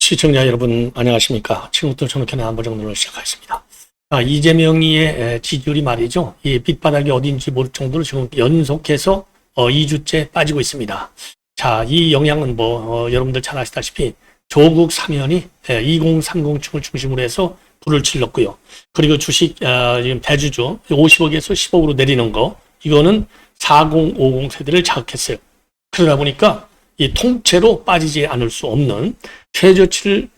시청자 여러분 안녕하십니까. 지금부터 전국현의 안보정론을 시작하겠습니다. 이재명이의 지지율이 말이죠. 이 밑바닥이 어딘지 모를 정도로 지금 연속해서 2주째 빠지고 있습니다. 자, 이 영향은 여러분들 잘 아시다시피 조국 사면이 2030층을 중심으로 해서 불을 질렀고요. 그리고 주식 지금 대주주 50억에서 10억으로 내리는 거, 이거는 4050 세대를 자극했어요. 그러다 보니까 이 통째로 빠지지 않을 수 없는 최저치를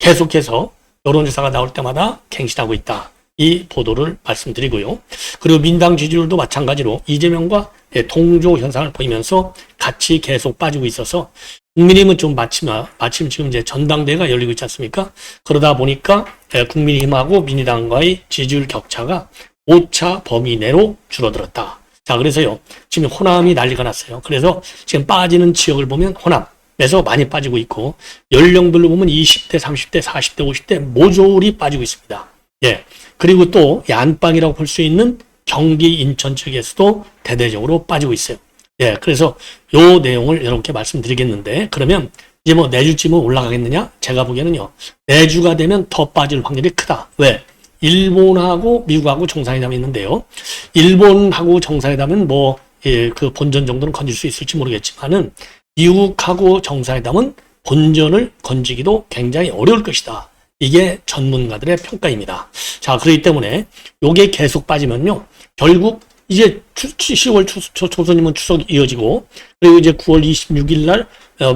계속해서 여론조사가 나올 때마다 갱신하고 있다. 이 보도를 말씀드리고요. 그리고 민당 지지율도 마찬가지로 이재명과 동조 현상을 보이면서 같이 계속 빠지고 있어서 국민의힘은 좀 마침 지금 이제 전당대회가 열리고 있지 않습니까? 그러다 보니까 국민의힘하고 민주당과의 지지율 격차가 오차 범위 내로 줄어들었다. 자, 그래서요, 지금 호남이 난리가 났어요. 그래서 지금 빠지는 지역을 보면 호남에서 많이 빠지고 있고, 연령별로 보면 20대, 30대, 40대, 50대 모조리 빠지고 있습니다. 예. 그리고 또 안방이라고 볼 수 있는 경기, 인천 측에서도 대대적으로 빠지고 있어요. 예. 그래서 요 내용을 여러분께 말씀드리겠는데, 그러면 이제 내주쯤은 올라가겠느냐? 제가 보기에는요, 내주가 되면 더 빠질 확률이 크다. 왜? 일본하고 미국하고 정상회담이 있는데요. 일본하고 정상회담은 그 본전 정도는 건질 수 있을지 모르겠지만은 미국하고 정상회담은 본전을 건지기도 굉장히 어려울 것이다. 이게 전문가들의 평가입니다. 자, 그렇기 때문에 요게 계속 빠지면요. 결국 이제 10월 초선이면 추석이 이어지고, 그리고 이제 9월 26일 날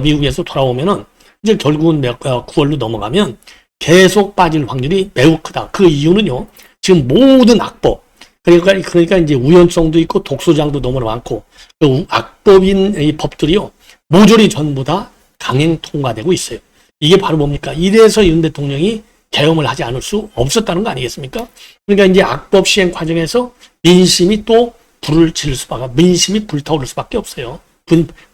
미국에서 돌아오면은 이제 결국은 9월로 넘어가면 계속 빠질 확률이 매우 크다. 그 이유는요, 지금 모든 악법, 그러니까 이제 우연성도 있고 독소장도 너무 많고, 그 악법인 이 법들이요, 모조리 전부 다 강행 통과되고 있어요. 이게 바로 뭡니까? 이래서 윤 대통령이 계엄을 하지 않을 수 없었다는 거 아니겠습니까? 그러니까 이제 악법 시행 과정에서 민심이 또 민심이 불타오를 수밖에 없어요.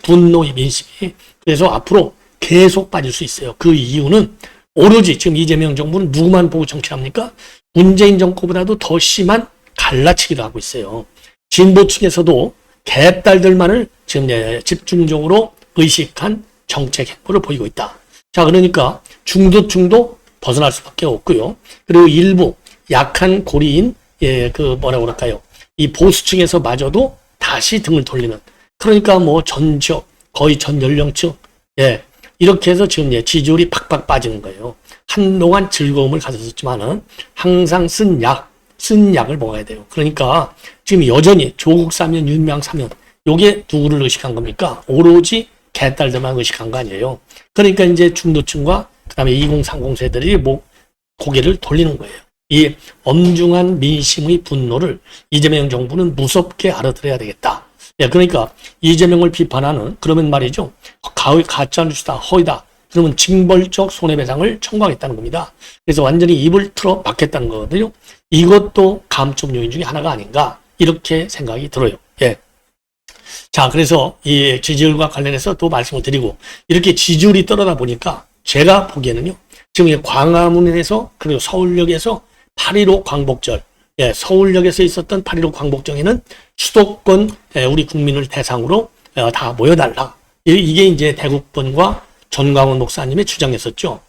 분노의 민심이. 그래서 앞으로 계속 빠질 수 있어요. 그 이유는 오로지 지금 이재명 정부는 누구만 보고 정치합니까? 문재인 정권보다도 더 심한 갈라치기를 하고 있어요. 진보 측에서도 개딸들만을 지금 집중적으로 의식한 정책 행보를 보이고 있다. 자, 그러니까 중도층도 벗어날 수밖에 없고요. 그리고 일부 약한 고리인 이 보수층에서마저도 다시 등을 돌리는, 그러니까 전 지역 거의 전 연령층, 이렇게 해서 지금 지지율이 팍팍 빠지는 거예요. 한동안 즐거움을 가졌었지만은 항상 쓴 약을 먹어야 돼요. 그러니까 지금 여전히 조국 사면, 윤미향 사면, 요게 누구를 의식한 겁니까? 오로지 개딸들만 의식한 거 아니에요. 그러니까 이제 중도층과 그다음에 2030 세대들이 고개를 돌리는 거예요. 이 엄중한 민심의 분노를 이재명 정부는 무섭게 알아들어야 되겠다. 그러니까 이재명을 비판하는, 그러면 말이죠, 가짜뉴스다, 허위다, 그러면 징벌적 손해배상을 청구하겠다는 겁니다. 그래서 완전히 입을 틀어 막겠다는 거거든요. 이것도 감점 요인 중에 하나가 아닌가, 이렇게 생각이 들어요. 자, 그래서 이 지지율과 관련해서 또 말씀을 드리고, 이렇게 지지율이 떨어다 보니까 제가 보기에는요, 지금 광화문에서, 그리고 서울역에서 8.15 광복절, 서울역에서 있었던 8.15 광복절에는 수도권 우리 국민을 대상으로 다 모여달라. 이게 이제 대국본과 전광훈 목사님의 주장이었었죠.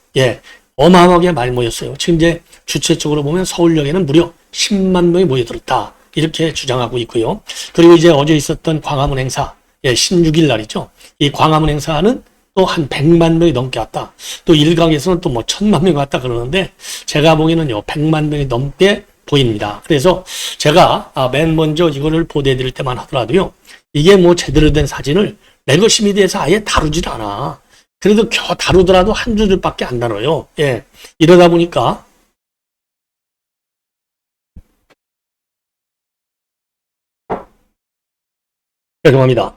어마어마하게 많이 모였어요. 지금 이제 주최적으로 보면 서울역에는 무려 10만 명이 모여들었다. 이렇게 주장하고 있고요. 그리고 이제 어제 있었던 광화문 행사, 16일 날이죠. 이 광화문 행사는 또 한 100만 명이 넘게 왔다. 또 일각에서는 또 1000만 명이 왔다 그러는데, 제가 보기에는요, 100만 명이 넘게 보입니다. 그래서 제가 맨 먼저 이거를 보도해드릴 때만 하더라도요, 이게 제대로 된 사진을 레거시미디에서 아예 다루질 않아. 그래도 다루더라도 한 줄밖에 안 다뤄요. 이러다 보니까 죄송합니다.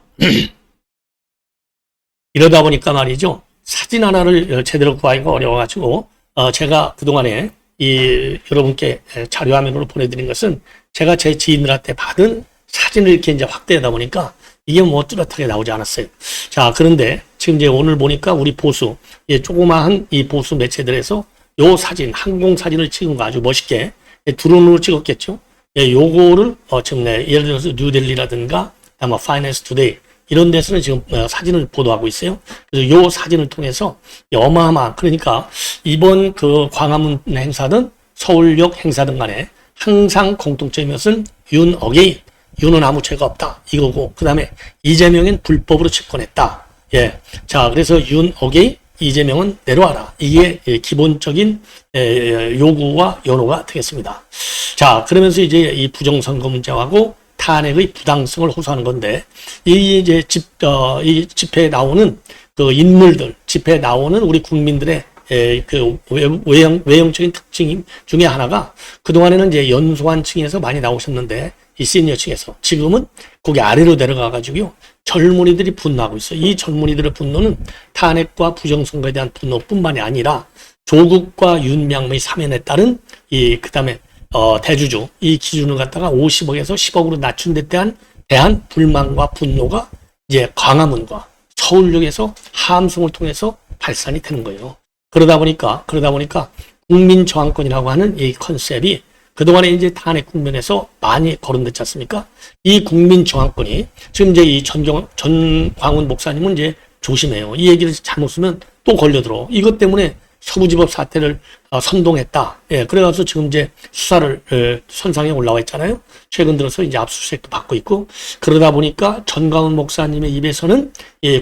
이러다 보니까 말이죠, 사진 하나를 제대로 구하기가 어려워가지고 제가 그동안에 여러분께 자료화면으로 보내드린 것은 제가 제 지인들한테 받은 사진을 이렇게 이제 확대하다 보니까 이게 뚜렷하게 나오지 않았어요. 자, 그런데 지금 이제 오늘 보니까 우리 보수, 조그마한 이 보수 매체들에서 요 사진, 항공 사진을 찍은 거 아주 멋있게 드론으로 찍었겠죠. 요거를 지금 예를 들어서 뉴델리라든가, 아마 파이낸스 투데이, 이런 데서는 지금 사진을 보도하고 있어요. 그래서 요 사진을 통해서 어마어마한, 그러니까 이번 그 광화문 행사든 서울역 행사든 간에 항상 공통점인 것은 윤 어게인, 윤은 아무 죄가 없다 이거고, 그 다음에 이재명은 불법으로 집권했다. 예, 자 그래서 윤 어게인, 이재명은 내려와라. 이게 기본적인 요구와 연호가 되겠습니다. 자, 그러면서 이제 이 부정선거 문제하고 탄핵의 부당성을 호소하는 건데, 이 이제 이 집회에 나오는 그 인물들, 집회에 나오는 우리 국민들의 그 외형적인 특징 중에 하나가, 그동안에는 이제 연소한 층에서 많이 나오셨는데, 이 시니어 층에서 지금은 거기 아래로 내려가 가지고요, 젊은이들이 분노하고 있어요. 이 젊은이들의 분노는 탄핵과 부정선거에 대한 분노뿐만이 아니라 조국과 윤명의 사면에 따른 그다음에 대주주 이 기준을 갖다가 50억에서 10억으로 낮춘 데 대한 불만과 분노가 이제 광화문과 서울역에서 함성을 통해서 발산이 되는 거예요. 그러다 보니까 국민 저항권이라고 하는 이 컨셉이 그동안에 이제 탄핵 국면에서 많이 거론됐지 않습니까? 이 국민 저항권이 지금 이제 이 전광훈 목사님은 이제 조심해요. 이 얘기를 잘못 쓰면 또 걸려들어. 이것 때문에 서부지법 사태를 선동했다. 예, 그래가지고 지금 이제 수사를 선상에 올라와 있잖아요. 최근 들어서 이제 압수수색도 받고 있고, 그러다 보니까 전광훈 목사님의 입에서는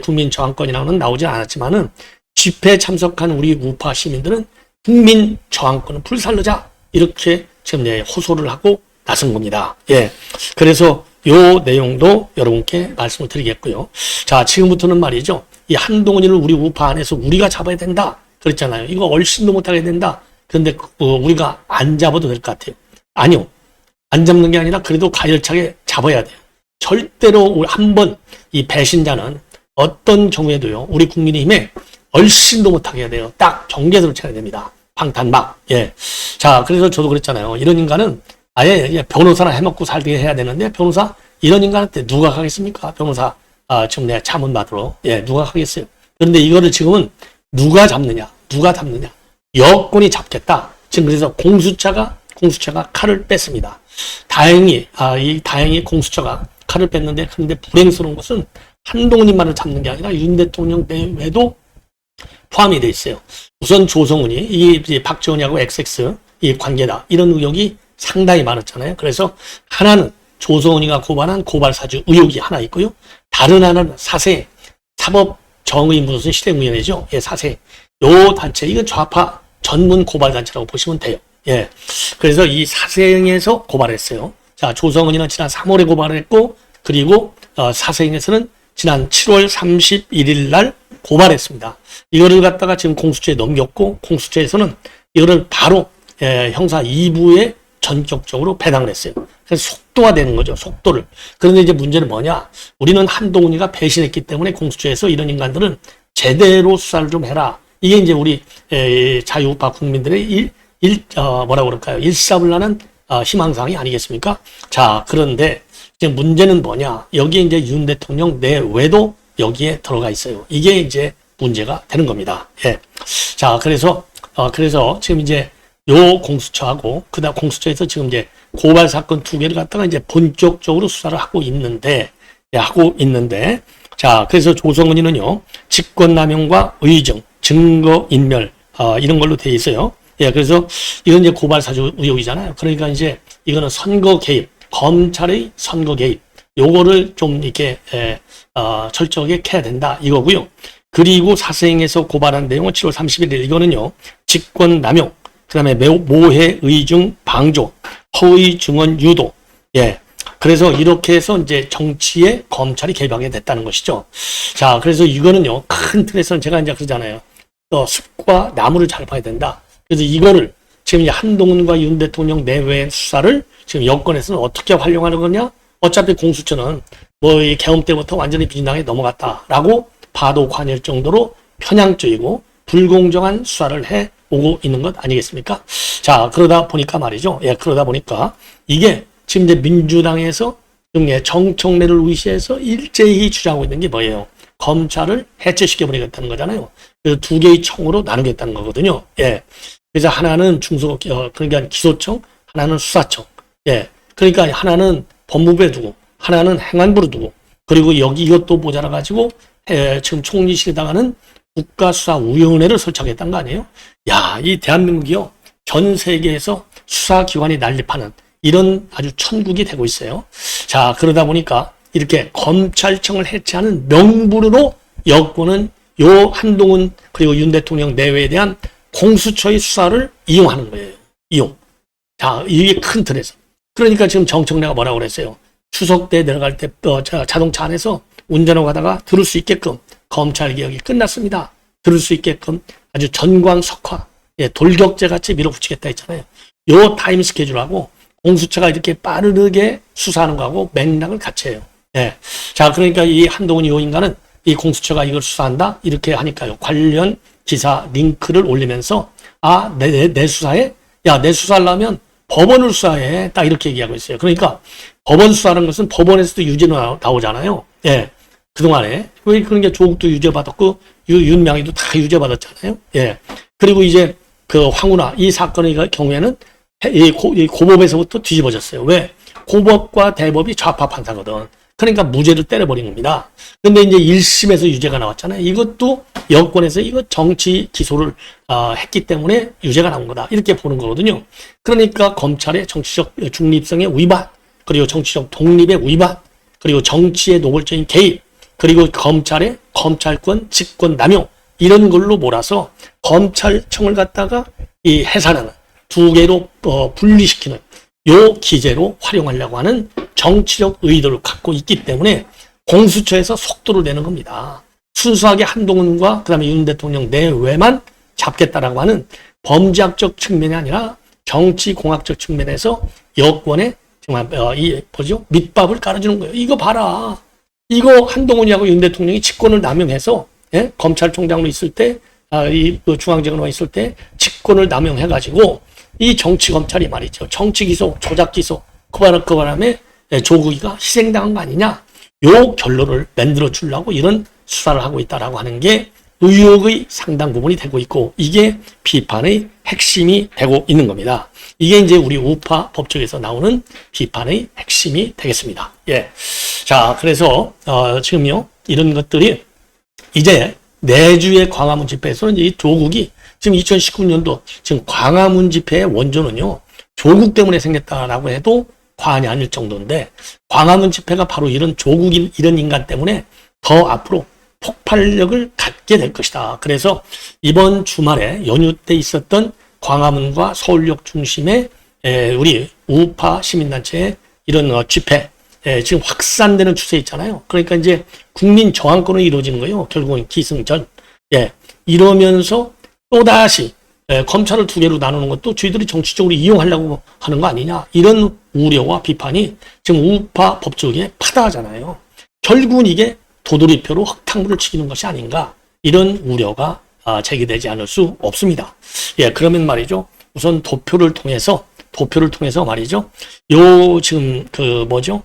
국민 저항권이라는 건 나오지 않았지만은 집회에 참석한 우리 우파 시민들은 국민 저항권을 불살르자 이렇게 지금 호소를 하고 나선 겁니다. 예. 그래서 요 내용도 여러분께 말씀을 드리겠고요. 자, 지금부터는 말이죠. 이 한동훈이를 우리 우파 안에서 우리가 잡아야 된다. 그랬잖아요. 이거 얼씬도 못하게 된다. 그런데 우리가 안 잡아도 될 것 같아요. 아니요. 안 잡는 게 아니라 그래도 가열차게 잡아야 돼요. 절대로 한번 이 배신자는 어떤 경우에도요, 우리 국민의힘에 얼씬도 못하게 해야 돼요. 딱 경계선을 쳐야 됩니다. 방탄막. 예. 자, 그래서 저도 그랬잖아요. 이런 인간은 아예 변호사나 해먹고 살게 해야 되는데, 변호사, 이런 인간한테 누가 가겠습니까? 변호사, 지금 내가 자문 받으러. 예, 누가 가겠어요? 그런데 이거를 지금은 누가 잡느냐? 여권이 잡겠다. 지금 그래서 공수처가 칼을 뺐습니다. 다행히 공수처가 칼을 뺐는데, 그런데 불행스러운 것은 한동훈님만을 잡는 게 아니라 윤 대통령 내외도 포함이 돼 있어요. 우선 조성훈이 이 박지원이하고 XX 이 관계다, 이런 의혹이 상당히 많았잖아요. 그래서 하나는 조성훈이가 고발한 고발사주 의혹이 하나 있고요. 다른 하나는 사세 사법정의무소속 실행위원회죠. 예, 사세. 요 단체, 이건 좌파 전문 고발단체라고 보시면 돼요. 예. 그래서 이 사세행에서 고발했어요. 자, 조성훈이는 지난 3월에 고발을 했고, 그리고 사세행에서는 지난 7월 31일 날 고발했습니다. 이거를 갖다가 지금 공수처에 넘겼고, 공수처에서는 이거를 바로 형사 2부에 전격적으로 배당을 했어요. 그래서 속도화되는 거죠. 속도를. 그런데 이제 문제는 뭐냐? 우리는 한동훈이가 배신했기 때문에 공수처에서 이런 인간들은 제대로 수사를 좀 해라. 이게 이제 우리 자유우파 국민들의 일사불란한 희망사항이 아니겠습니까? 자, 그런데 이제 문제는 뭐냐? 여기에 이제 윤 대통령 내외도 여기에 들어가 있어요. 이게 이제 문제가 되는 겁니다. 예. 자, 그래서 지금 이제 요 공수처하고, 그다음 공수처에서 지금 이제 고발 사건 2개를 갖다가 이제 본격적으로 수사를 하고 있는데, 자, 그래서 조성은이는요, 직권남용과 의정, 증거인멸, 이런 걸로 돼 있어요. 예, 그래서 이건 이제 고발 사주 의혹이잖아요. 그러니까 이제 이거는 선거 개입, 검찰의 선거 개입, 요거를 좀 이렇게, 철저하게 캐야 된다, 이거고요. 그리고 사생에서 고발한 내용은 7월 31일, 이거는요, 직권남용, 그 다음에 모해, 의중, 방조, 허위 증언 유도. 예. 그래서 이렇게 해서 이제 정치에 검찰이 개입하게 됐다는 것이죠. 자, 그래서 이거는요, 큰 틀에서는 제가 이제 그러잖아요. 숲과 나무를 잘 봐야 된다. 그래서 이거를 지금 이제 한동훈과 윤 대통령 내외 수사를 지금 여권에서는 어떻게 활용하는 거냐? 어차피 공수처는 뭐 이 계엄 때부터 완전히 비진당에 넘어갔다라고 봐도 과할 정도로 편향적이고 불공정한 수사를 해 오고 있는 것 아니겠습니까? 자, 그러다 보니까 말이죠. 예, 그러다 보니까 이게 지금 이제 민주당에서 정청래를 의시해서 일제히 주장하고 있는 게 뭐예요? 검찰을 해체시켜버리겠다는 거잖아요. 그래서 2개의 청으로 나누겠다는 거거든요. 예. 그래서 하나는 그러니까 기소청, 하나는 수사청. 예. 그러니까 하나는 법무부에 두고, 하나는 행안부로 두고, 그리고 여기 이것도 모자라가지고 지금 총리실에다가는 국가수사위원회를 설치하겠다는 거 아니에요? 야, 이 대한민국이요. 전 세계에서 수사기관이 난립하는 이런 아주 천국이 되고 있어요. 자, 그러다 보니까 이렇게 검찰청을 해체하는 명분으로 여권은 요 한동훈 그리고 윤 대통령 내외에 대한 공수처의 수사를 이용하는 거예요. 이용. 자, 이게 큰 틀에서. 그러니까 지금 정청래가 뭐라고 그랬어요? 추석 때 내려갈 때 자동차 안에서 운전하고 가다가 들을 수 있게끔 검찰 개혁이 끝났습니다. 들을 수 있게끔 아주 전광석화, 돌격제 같이 밀어붙이겠다 했잖아요. 요 타임 스케줄하고 공수처가 이렇게 빠르게 수사하는 거하고 맥락을 같이 해요. 예. 자, 그러니까 이 한동훈 이 인간은 이 공수처가 이걸 수사한다? 이렇게 하니까요. 관련 기사 링크를 올리면서, 아, 내 수사에? 야, 내 수사하려면 법원을 수사해. 딱 이렇게 얘기하고 있어요. 그러니까 법원 수사하는 것은 법원에서도 유죄로 나오잖아요. 예. 그동안에. 왜 그런 게 조국도 유죄받았고, 윤명희도 다 유죄받았잖아요. 예. 그리고 이제 그 황운하 이 사건의 경우에는 이 고법에서부터 뒤집어졌어요. 왜? 고법과 대법이 좌파 판사거든. 그러니까 무죄를 때려버린 겁니다. 근데 이제 1심에서 유죄가 나왔잖아요. 이것도 여권에서 이거 정치 기소를 했기 때문에 유죄가 나온 거다. 이렇게 보는 거거든요. 그러니까 검찰의 정치적 중립성의 위반, 그리고 정치적 독립의 위반, 그리고 정치의 노골적인 개입, 그리고 검찰의 검찰권, 직권 남용 이런 걸로 몰아서 검찰청을 갖다가 이 해산하는 두 개로 분리시키는 요 기제로 활용하려고 하는 정치적 의도를 갖고 있기 때문에 공수처에서 속도를 내는 겁니다. 순수하게 한동훈과 그다음에 윤 대통령 내외만 잡겠다라고 하는 범죄학적 측면이 아니라 정치공학적 측면에서 여권에 정말 이 뭐죠? 밑밥을 깔아주는 거예요. 이거 봐라. 이거 한동훈이하고 윤 대통령이 직권을 남용해서 검찰총장으로 있을 때, 이 중앙지검으로 있을 때 직권을 남용해가지고 이 정치검찰이 말이죠. 정치기소, 조작기소, 그 바람에 조국이가 희생당한 거 아니냐. 요 결론을 만들어 주려고 이런 수사를 하고 있다라고 하는 게 의혹의 상당 부분이 되고 있고 이게 비판의 핵심이 되고 있는 겁니다. 이게 이제 우리 우파 법조에서 나오는 비판의 핵심이 되겠습니다. 예. 자, 그래서 지금요 이런 것들이 이제 내주의 광화문 집회에서 이제 이 조국이 지금 2019년도 지금 광화문 집회의 원조는요 조국 때문에 생겼다라고 해도 과언이 아닐 정도인데 광화문 집회가 바로 이런 조국인 이런 인간 때문에 더 앞으로 폭발력을 갖게 될 것이다. 그래서 이번 주말에 연휴 때 있었던 광화문과 서울역 중심의 우리 우파 시민단체의 이런 집회 지금 확산되는 추세 있잖아요. 그러니까 이제 국민 저항권으로 이루어지는 거예요. 결국은 기승전. 예, 이러면서 또다시 검찰을 두 개로 나누는 것도 저희들이 정치적으로 이용하려고 하는 거 아니냐. 이런 우려와 비판이 지금 우파 법조계에 파다하잖아요. 결국은 이게 도돌이표로 흙탕물을 치기는 것이 아닌가. 이런 우려가 제기되지 않을 수 없습니다. 예, 그러면 말이죠. 우선 도표를 통해서 말이죠. 요 지금 그 뭐죠?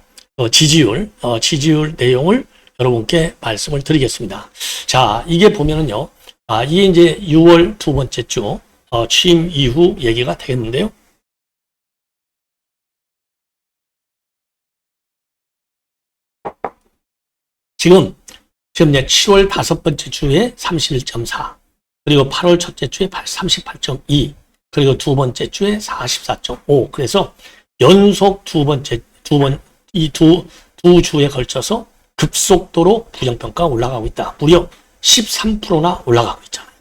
지지율 내용을 여러분께 말씀을 드리겠습니다. 자, 이게 보면은요. 이게 이제 6월 두 번째 주 취임 이후 얘기가 되겠는데요. 지금 이제 7월 다섯 번째 주에 31.4, 그리고 8월 첫째 주에 38.2, 그리고 두 번째 주에 44.5. 그래서 연속 이 두 주에 걸쳐서 급속도로 부정평가가 올라가고 있다. 무려 13%나 올라가고 있잖아요.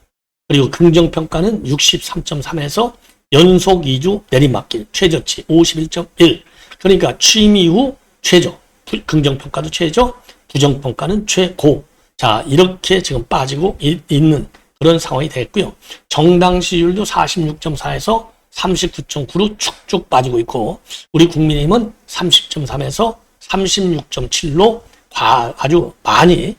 그리고 긍정평가는 63.3에서 연속 2주 내리막길 최저치 51.1. 그러니까 취임 이후 최저, 긍정평가도 최저, 부정평가는 최고. 자, 이렇게 지금 빠지고 있는 그런 상황이 됐고요. 정당 지지율도 46.4에서 39.9로 축쭉 빠지고 있고 우리 국민의힘은 30.3에서 36.7로 아주 많이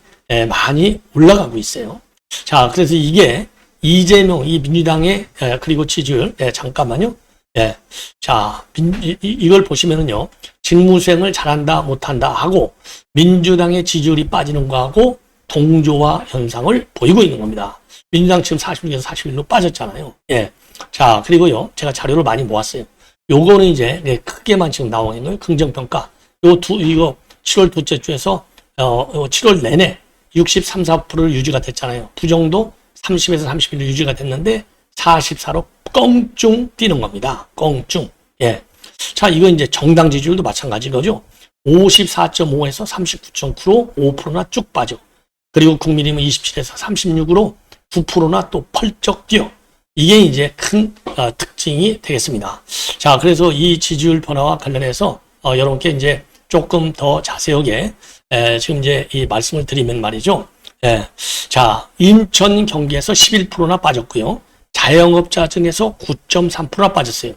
올라가고 있어요. 자, 그래서 이게 이재명 이 민주당의 그리고 지지율 잠깐만요. 자, 이걸 보시면은요. 직무수행을 잘한다 못한다 하고 민주당의 지지율이 빠지는 거하고 동조화 현상을 보이고 있는 겁니다. 민주당 지금 46에서 41로 빠졌잖아요. 예. 자, 그리고요. 제가 자료를 많이 모았어요. 요거는 이제 크게만 지금 나오는 거예요. 긍정평가. 이거 7월 둘째 주에서 7월 내내 63, 4%를 유지가 됐잖아요. 부정도 30에서 31을 유지가 됐는데 44로 껑충 뛰는 겁니다. 껑충. 예. 자, 이거 이제 정당 지지율도 마찬가지 거죠. 54.5에서 39.9로 5%나 쭉 빠져. 그리고 국민의힘은 27에서 36으로 9%나 또 펄쩍 뛰어. 이게 이제 큰 특징이 되겠습니다. 자, 그래서 이 지지율 변화와 관련해서 여러분께 이제 조금 더 자세하게 지금 이제 이 말씀을 드리면 말이죠. 자, 인천 경기에서 11%나 빠졌고요. 자영업자 중에서 9.3%나 빠졌어요.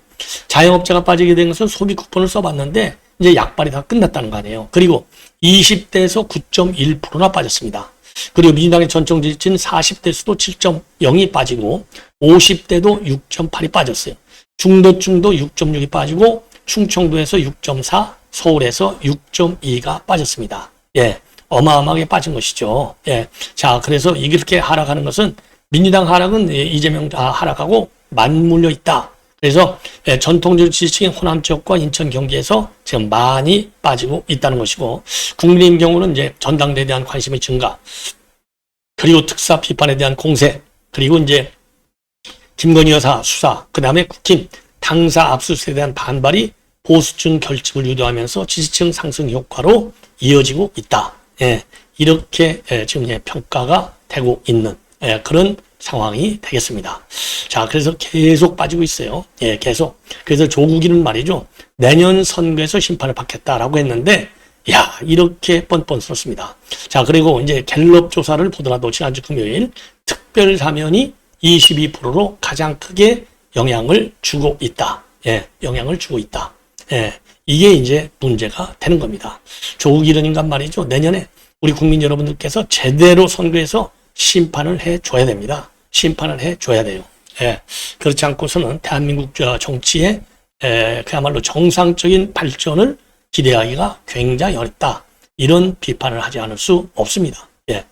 자영업자가 빠지게 된 것은 소비 쿠폰을 써봤는데 이제 약발이 다 끝났다는 거 아니에요. 그리고 20대에서 9.1%나 빠졌습니다. 그리고 민주당의 전총 지지층 40대에서도 7.0이 빠지고 50대도 6.8이 빠졌어요. 중도층도 6.6이 빠지고 충청도에서 6.4, 서울에서 6.2가 빠졌습니다. 예, 어마어마하게 빠진 것이죠. 예, 자, 그래서 이렇게 하락하는 것은 민주당 하락은 이재명 하락하고 맞물려 있다. 그래서 전통적 지지층인 호남 지역과 인천 경기에서 지금 많이 빠지고 있다는 것이고, 국민의힘 경우는 이제 전당대에 대한 관심이 증가, 그리고 특사 비판에 대한 공세, 그리고 이제 김건희 여사 수사, 그 다음에 국힘 당사 압수수색에 대한 반발이 보수층 결집을 유도하면서 지지층 상승 효과로 이어지고 있다. 예, 이렇게 지금 평가가 되고 있는 그런 상황이 되겠습니다. 자, 그래서 계속 빠지고 있어요. 예, 계속. 그래서 조국이는 말이죠. 내년 선거에서 심판을 받겠다라고 했는데, 야, 이렇게 뻔뻔스럽습니다. 자, 그리고 이제 갤럽 조사를 보더라도 지난주 금요일 특별 사면이 22%로 가장 크게 영향을 주고 있다. 예, 영향을 주고 있다. 예, 이게 이제 문제가 되는 겁니다. 조국 이런 인간 말이죠. 내년에 우리 국민 여러분들께서 제대로 선거에서 심판을 해줘야 됩니다. 심판을 해줘야 돼요. 예, 그렇지 않고서는 대한민국 정치의 그야말로 정상적인 발전을 기대하기가 굉장히 어렵다. 이런 비판을 하지 않을 수 없습니다. 예.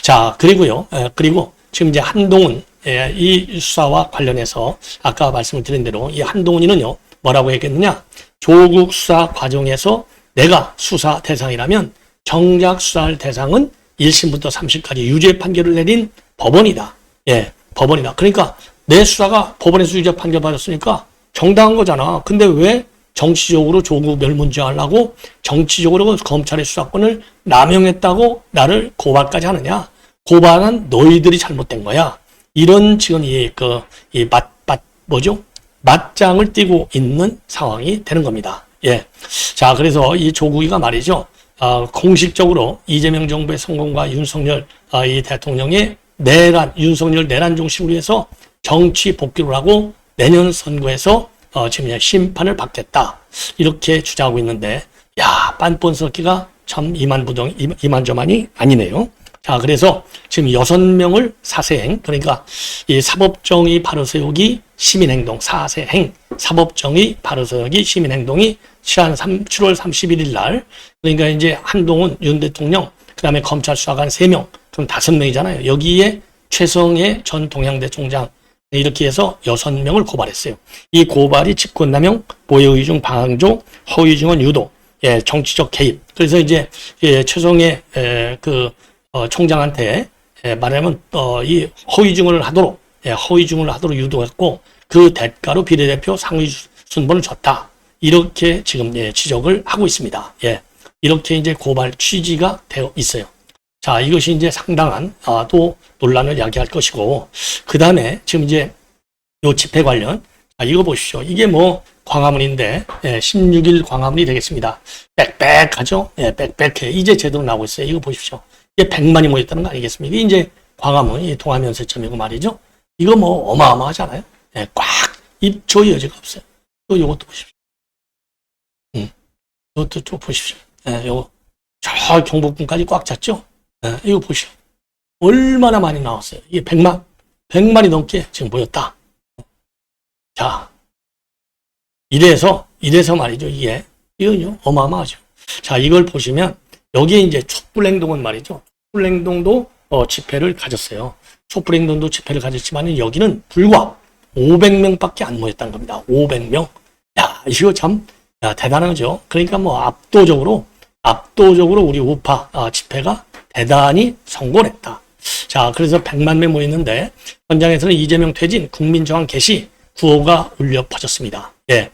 자, 그리고요. 그리고 지금 이제 한동훈 이 수사와 관련해서 아까 말씀을 드린 대로 이 한동훈이는요. 뭐라고 얘기했느냐? 조국 수사 과정에서 내가 수사 대상이라면 정작 수사할 대상은 1심부터 3심까지 유죄 판결을 내린 법원이다. 예, 법원이다. 그러니까 내 수사가 법원에서 유죄 판결 받았으니까 정당한 거잖아. 근데 왜 정치적으로 조국 멸문지하려고 정치적으로 검찰의 수사권을 남용했다고 나를 고발까지 하느냐? 고발한 너희들이 잘못된 거야. 이런 지금 맞장을 띄고 있는 상황이 되는 겁니다. 예. 자, 그래서 이 조국이가 말이죠. 공식적으로 이재명 정부의 성공과 윤석열 이 대통령의 윤석열 내란 중심으로 해서 정치 복귀를 하고 내년 선거에서 지금 심판을 받겠다. 이렇게 주장하고 있는데, 야, 빤뻔스럽기가 참 이만저만이 아니네요. 자, 그래서 지금 6명을 사세행, 그러니까 이 사법정의 바로세우기 시민행동 사세행, 사법정의 바로세우기 시민행동이 7월 31일 날, 그러니까 이제 한동훈 윤 대통령, 그 다음에 검찰 수사관 3명, 그럼 5명이잖아요. 여기에 최성해 전 동양대 총장, 이렇게 해서 6명을 고발했어요. 이 고발이 직권남용, 모해의중 방조, 허위증언 유도, 예, 정치적 개입. 그래서 이제 최성해 총장한테 말하면 이 허위증언을 하도록 유도했고 그 대가로 비례대표 상위 순번을 줬다. 이렇게 지금 지적을 하고 있습니다. 예, 이렇게 이제 고발 취지가 되어 있어요. 자, 이것이 이제 상당한 또 논란을 야기할 것이고, 그 다음에 지금 이제 요 집회 관련 이거 보십시오. 이게 뭐 광화문인데 16일 광화문이 되겠습니다. 빽빽하죠? 예, 빽빽해. 이제 제대로 나오고 있어요. 이거 보십시오. 이게 100만이 모였다는 거 아니겠습니까? 이게 이제 광화문 이 동아면세점이고 말이죠. 이거 뭐 어마어마하잖아요. 예, 꽉 입조의 여지가 없어요. 또 요것도 보십시오. 이것도 좀 보십시오. 예, 요거 저 경복궁까지 꽉 찼죠? 예, 이거 보시오. 얼마나 많이 나왔어요. 이게 100만이 넘게 지금 모였다. 자, 이래서 말이죠. 이건요, 어마어마하죠. 자, 이걸 보시면, 여기에 이제 촛불행동은 말이죠. 촛불행동도 집회를 가졌어요. 촛불행동도 집회를 가졌지만, 여기는 불과 500명밖에 안 모였다는 겁니다. 500명. 야, 이거 참, 대단하죠. 그러니까 뭐 압도적으로 압도적으로 우리 우파 집회가 대단히 성공했다. 자, 그래서 100만 명 모였는데 현장에서는 이재명 퇴진, 국민저항 개시 구호가 울려 퍼졌습니다. 예.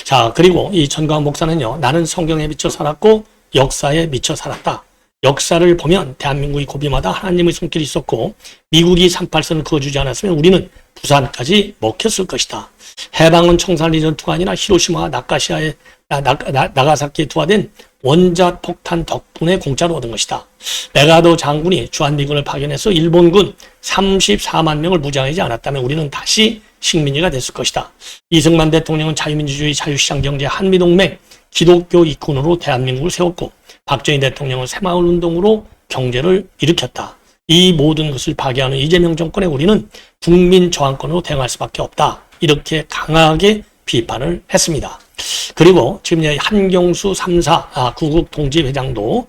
자, 그리고 이 전광훈 목사는요, 나는 성경에 미쳐 살았고 역사에 미쳐 살았다. 역사를 보면 대한민국이 고비마다 하나님의 손길이 있었고 미국이 38선을 그어주지 않았으면 우리는 부산까지 먹혔을 것이다. 해방은 청산리 전투가 아니라 히로시마와 나가사키에 투하된 원자 폭탄 덕분에 공짜로 얻은 것이다. 메가도 장군이 주한미군을 파견해서 일본군 34만 명을 무장하지 않았다면 우리는 다시 식민지가 됐을 것이다. 이승만 대통령은 자유민주주의, 자유시장경제, 한미동맹, 기독교 이권으로 대한민국을 세웠고 박정희 대통령은 새마을운동으로 경제를 일으켰다. 이 모든 것을 파괴하는 이재명 정권에 우리는 국민 저항권으로 대응할 수밖에 없다. 이렇게 강하게 비판을 했습니다. 그리고 지금 한경수 3사 구국 동지회장도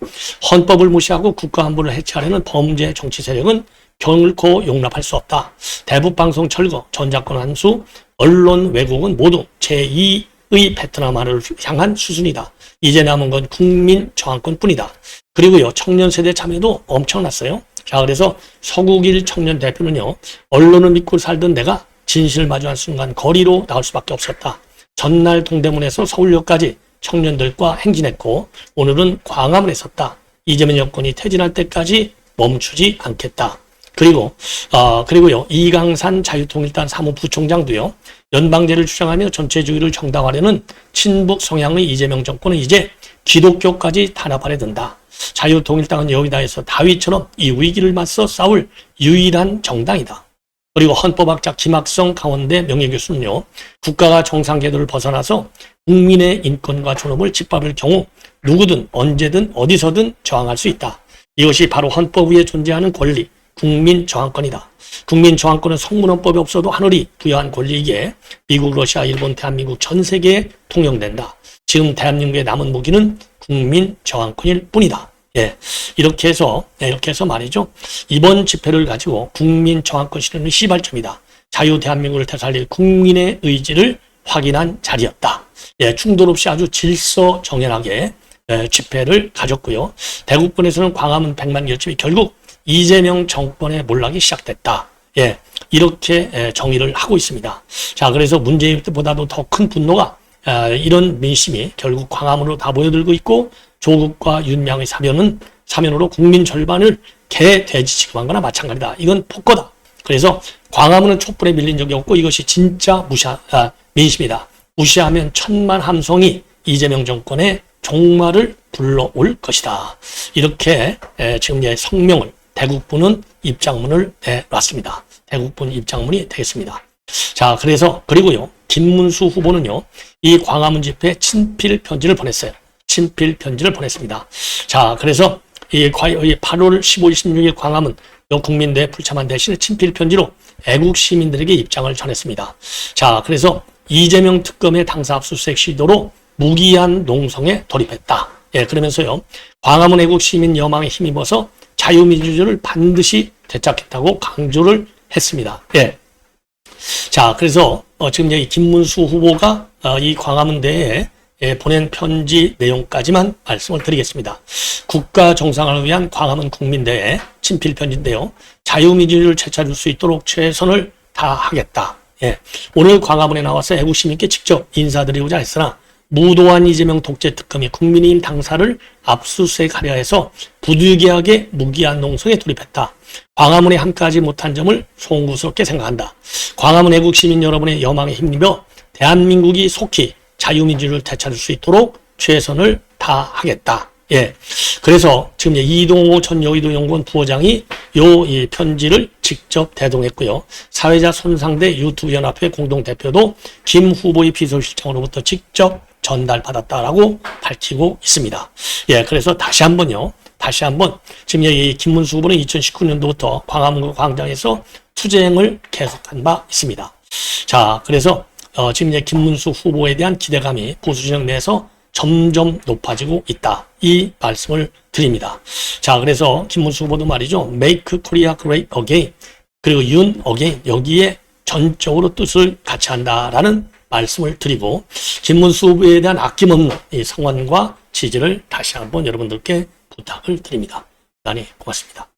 헌법을 무시하고 국가안보를 해체하려는 범죄 정치 세력은 결코 용납할 수 없다. 대북방송 철거, 전작권 환수, 언론 왜곡은 모두 제2의 베트남화를 향한 수순이다. 이제 남은 건 국민 저항권뿐이다. 그리고요, 청년 세대 참여도 엄청났어요. 자, 그래서 서국일 청년 대표는요, 언론을 믿고 살던 내가 진실을 마주한 순간 거리로 나올 수밖에 없었다. 전날 동대문에서 서울역까지 청년들과 행진했고 오늘은 광화문에 섰다. 이재명 여권이 퇴진할 때까지 멈추지 않겠다. 그리고요, 이강산 자유통일당 사무부총장도요, 연방제를 주장하며 전체주의를 정당화하려는 친북 성향의 이재명 정권은 이제 기독교까지 탄압하려 든다. 자유통일당은 여의도에서 다윗처럼 이 위기를 맞서 싸울 유일한 정당이다. 그리고 헌법학자 김학성 강원대 명예교수는요, 국가가 정상궤도를 벗어나서 국민의 인권과 존엄을 짓밟을 경우 누구든 언제든 어디서든 저항할 수 있다. 이것이 바로 헌법 위에 존재하는 권리, 국민 저항권이다. 국민 저항권은 성문헌법이 없어도 하늘이 부여한 권리이기에 미국, 러시아, 일본, 대한민국 전 세계에 통용된다. 지금 대한민국에 남은 무기는 국민 저항권일 뿐이다. 예, 이렇게 해서 말이죠. 이번 집회를 가지고 국민 저항권 실현의 시발점이다. 자유 대한민국을 되살릴 국민의 의지를 확인한 자리였다. 예, 충돌 없이 아주 질서정연하게 집회를 가졌고요. 대국분에서는 광화문 100만 결집이 결국 이재명 정권의 몰락이 시작됐다. 예, 이렇게 정의를 하고 있습니다. 자, 그래서 문재인 때보다도 더 큰 분노가 이런 민심이 결국 광화문으로 다 모여들고 있고 조국과 윤명의 사면으로 국민 절반을 개, 돼지 취급한 거나 마찬가지다. 이건 폭거다. 그래서 광화문은 촛불에 밀린 적이 없고 이것이 진짜 민심이다. 무시하면 천만 함성이 이재명 정권의 종말을 불러올 것이다. 이렇게 지금 성명을 대국부는 입장문을 내놨습니다. 대국부는 입장문이 되겠습니다. 자, 그리고요, 김문수 후보는요, 이 광화문 집회에 친필 편지를 보냈어요. 친필 편지를 보냈습니다. 자, 그래서 이 8월 15일, 16일 광화문 국민대회 불참한 대신에 친필 편지로 애국 시민들에게 입장을 전했습니다. 자, 그래서 이재명 특검의 당사 압수수색 시도로 무기한 농성에 돌입했다. 예, 그러면서요, 광화문 애국 시민 여망에 힘입어서 자유민주주의를 반드시 되찾겠다고 강조를 했습니다. 예. 자, 그래서 지금 여기 김문수 후보가 이 광화문대에 보낸 편지 내용까지만 말씀을 드리겠습니다. 국가 정상화를 위한 광화문 국민대회 친필 편지인데요. 자유민주주의를 되찾을 수 있도록 최선을 다하겠다. 예. 오늘 광화문에 나와서 애국시민께 직접 인사드리고자 했으나 무도한 이재명 독재특검이 국민의힘 당사를 압수수색하려 해서 부득이하게 무기한 농성에 돌입했다. 광화문에 함께하지 못한 점을 송구스럽게 생각한다. 광화문 애국시민 여러분의 여망에 힘입어 대한민국이 속히 자유민주주의를 되찾을 수 있도록 최선을 다하겠다. 예. 그래서 지금 이동호 전 여의도 연구원 부원장이 이 편지를 직접 대동했고요. 사회자 손상대 유튜브 연합회 공동대표도 김 후보의 비서실장으로부터 직접 전달받았다라고 밝히고 있습니다. 예, 그래서 다시 한번 지금 이 김문수 후보는 2019년도부터 광화문 광장에서 투쟁을 계속한 바 있습니다. 자, 그래서 지금 김문수 후보에 대한 기대감이 보수 진영 내에서 점점 높아지고 있다. 이 말씀을 드립니다. 자, 그래서 김문수 후보도 말이죠. Make Korea Great Again 그리고 윤 Again 여기에 전적으로 뜻을 같이 한다라는 말씀을 드리고 김문수 후보에 대한 아낌없는 이 성원과 지지를 다시 한번 여러분들께 부탁을 드립니다. 대단히 고맙습니다.